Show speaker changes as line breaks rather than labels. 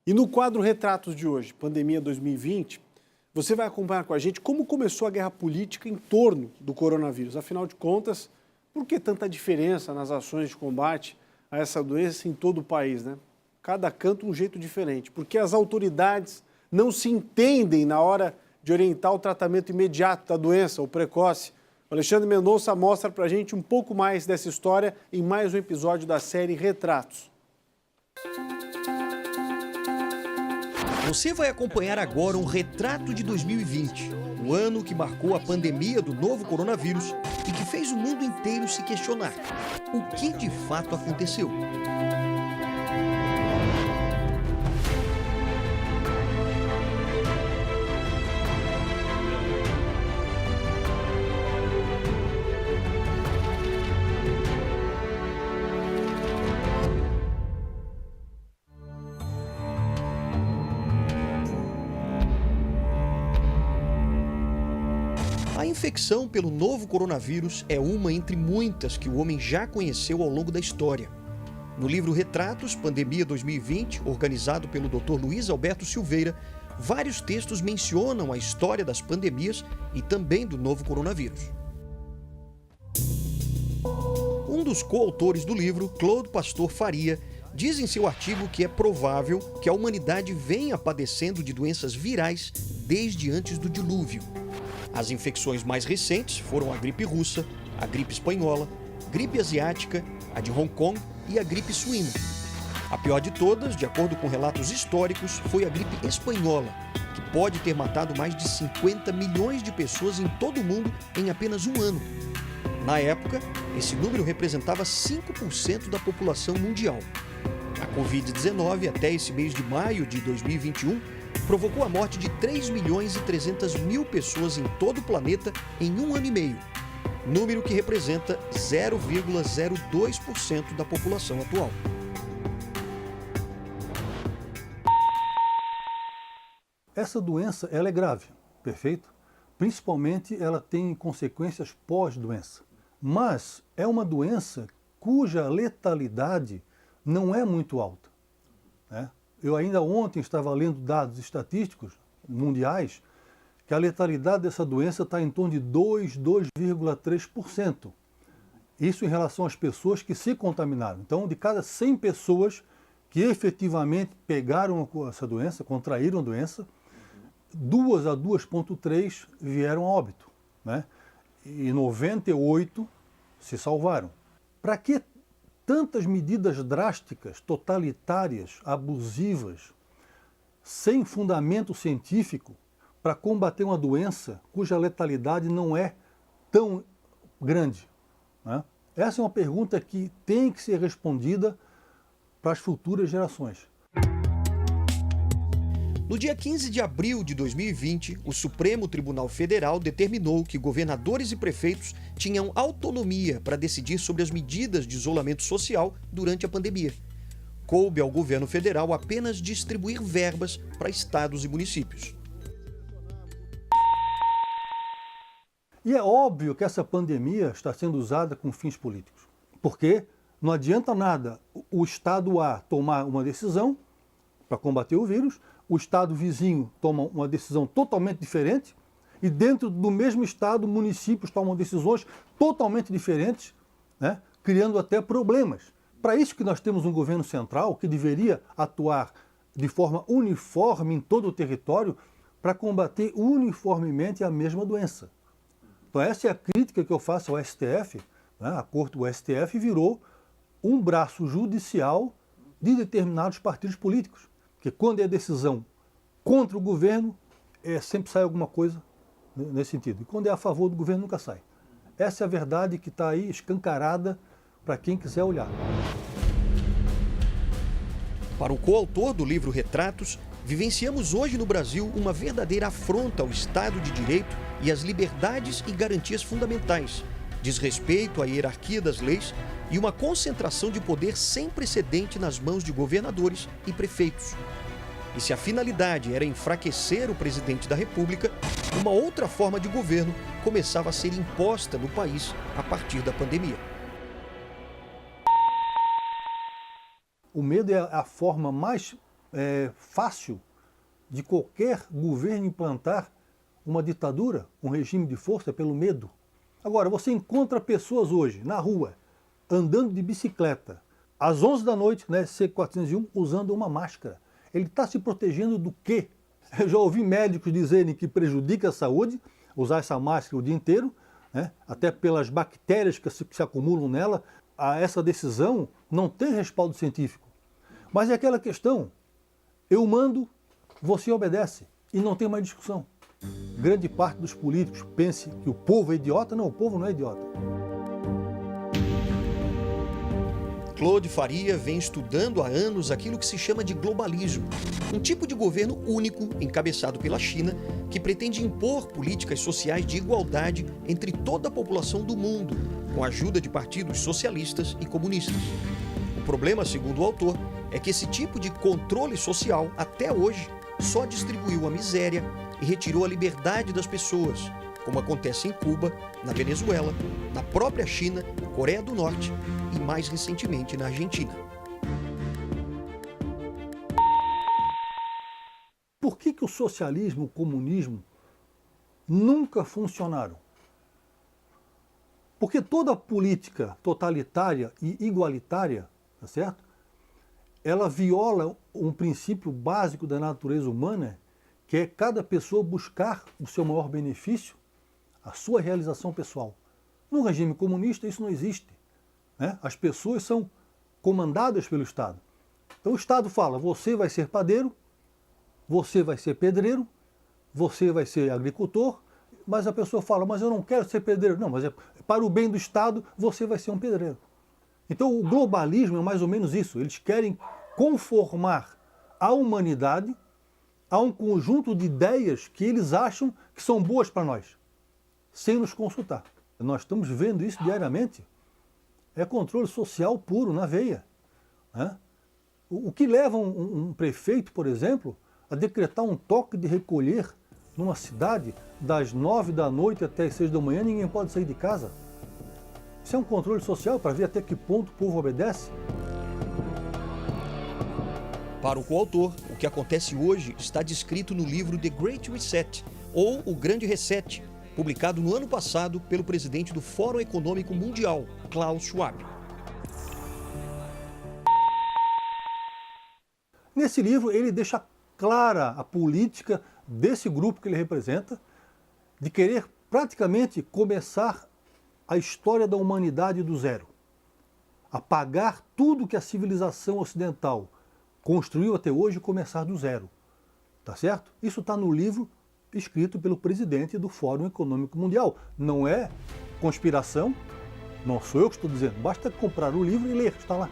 E no quadro Retratos de hoje, Pandemia 2020, você vai acompanhar com a gente como começou a guerra política em torno do coronavírus. Afinal de contas, por que tanta diferença nas ações de combate a essa doença em todo o país, né? Cada canto um jeito diferente. Porque as autoridades não se entendem na hora de orientar o tratamento imediato da doença, ou precoce. O Alexandre Mendonça mostra pra gente um pouco mais dessa história em mais um episódio da série Retratos.
Você vai acompanhar agora um retrato de 2020, o ano que marcou a pandemia do novo coronavírus e que fez o mundo inteiro se questionar: o que de fato aconteceu? A infecção pelo novo coronavírus é uma entre muitas que o homem já conheceu ao longo da história. No livro Retratos, Pandemia 2020, organizado pelo Dr. Luiz Alberto Silveira, vários textos mencionam a história das pandemias e também do novo coronavírus. Um dos coautores do livro, Claude Pastor Faria, diz em seu artigo que é provável que a humanidade venha padecendo de doenças virais desde antes do dilúvio. As infecções mais recentes foram a gripe russa, a gripe espanhola, gripe asiática, a de Hong Kong e a gripe suína. A pior de todas, de acordo com relatos históricos, foi a gripe espanhola, que pode ter matado mais de 50 milhões de pessoas em todo o mundo em apenas um ano. Na época, esse número representava 5% da população mundial. A Covid-19, até esse mês de maio de 2021, provocou a morte de 3.300.000 pessoas em todo o planeta em um ano e meio, número que representa 0,02% da população atual.
Essa doença ela é grave, perfeito? Principalmente ela tem consequências pós-doença. Mas é uma doença cuja letalidade não é muito alta, né? Eu ainda ontem estava lendo dados estatísticos mundiais que a letalidade dessa doença está em torno de 2,3%. Isso em relação às pessoas que se contaminaram. Então, de cada 100 pessoas que efetivamente pegaram essa doença, contraíram a doença, 2 a 2,3 vieram a óbito, né? E 98 se salvaram. Para que tantas medidas drásticas, totalitárias, abusivas, sem fundamento científico, para combater uma doença cuja letalidade não é tão grande, né? Essa é uma pergunta que tem que ser respondida para as futuras gerações.
No dia 15 de abril de 2020, o Supremo Tribunal Federal determinou que governadores e prefeitos tinham autonomia para decidir sobre as medidas de isolamento social durante a pandemia. Coube ao governo federal apenas distribuir verbas para estados e municípios.
E é óbvio que essa pandemia está sendo usada com fins políticos, porque não adianta nada o estado A tomar uma decisão para combater o vírus, o estado vizinho toma uma decisão totalmente diferente e dentro do mesmo estado, municípios tomam decisões totalmente diferentes, né, criando até problemas. Para isso que nós temos um governo central que deveria atuar de forma uniforme em todo o território para combater uniformemente a mesma doença. Então essa é a crítica que eu faço ao STF, né? O STF virou um braço judicial de determinados partidos políticos. Porque quando é decisão contra o governo, sempre sai alguma coisa nesse sentido. E quando é a favor do governo, nunca sai. Essa é a verdade que está aí escancarada para quem quiser olhar.
Para o coautor do livro Retratos, vivenciamos hoje no Brasil uma verdadeira afronta ao Estado de Direito e às liberdades e garantias fundamentais, desrespeito à hierarquia das leis e uma concentração de poder sem precedente nas mãos de governadores e prefeitos. E se a finalidade era enfraquecer o presidente da República, uma outra forma de governo começava a ser imposta no país a partir da pandemia.
O medo é a forma mais fácil de qualquer governo implantar uma ditadura, um regime de força pelo medo. Agora, você encontra pessoas hoje na rua, andando de bicicleta, às 11 da noite, né, C401, usando uma máscara. Ele está se protegendo do quê? Eu já ouvi médicos dizerem que prejudica a saúde usar essa máscara o dia inteiro, né, até pelas bactérias que se acumulam nela. Essa decisão não tem respaldo científico. Mas é aquela questão, eu mando, você obedece, e não tem mais discussão. Grande parte dos políticos pense que o povo é idiota. Não, o povo não é idiota.
Claude Faria vem estudando há anos aquilo que se chama de globalismo, um tipo de governo único, encabeçado pela China, que pretende impor políticas sociais de igualdade entre toda a população do mundo, com a ajuda de partidos socialistas e comunistas. O problema, segundo o autor, é que esse tipo de controle social, até hoje, só distribuiu a miséria e retirou a liberdade das pessoas, como acontece em Cuba, na Venezuela, na própria China, Coreia do Norte e, mais recentemente, na Argentina.
Por que o socialismo e o comunismo nunca funcionaram? Porque toda política totalitária e igualitária, tá certo? Ela viola um princípio básico da natureza humana, que é cada pessoa buscar o seu maior benefício, a sua realização pessoal. No regime comunista isso não existe, né? As pessoas são comandadas pelo Estado. Então o Estado fala, você vai ser padeiro, você vai ser pedreiro, você vai ser agricultor, mas a pessoa fala, mas eu não quero ser pedreiro. Não, mas para o bem do Estado, você vai ser um pedreiro. Então o globalismo é mais ou menos isso. Eles querem conformar a humanidade a um conjunto de ideias que eles acham que são boas para nós, sem nos consultar. Nós estamos vendo isso diariamente. É controle social puro, na veia, né? O que leva um prefeito, por exemplo, a decretar um toque de recolher numa cidade das 9 da noite até as 6 da manhã, ninguém pode sair de casa. Isso é um controle social para ver até que ponto o povo obedece.
Para o coautor, o que acontece hoje está descrito no livro The Great Reset, ou O Grande Reset, publicado no ano passado pelo presidente do Fórum Econômico Mundial, Klaus Schwab.
Nesse livro, ele deixa clara a política desse grupo que ele representa, de querer praticamente começar a história da humanidade do zero. Apagar tudo que a civilização ocidental construiu até hoje e começar do zero. Tá certo? Isso está no livro escrito pelo presidente do Fórum Econômico Mundial. Não é conspiração, não sou eu que estou dizendo, basta comprar o livro e ler, está lá.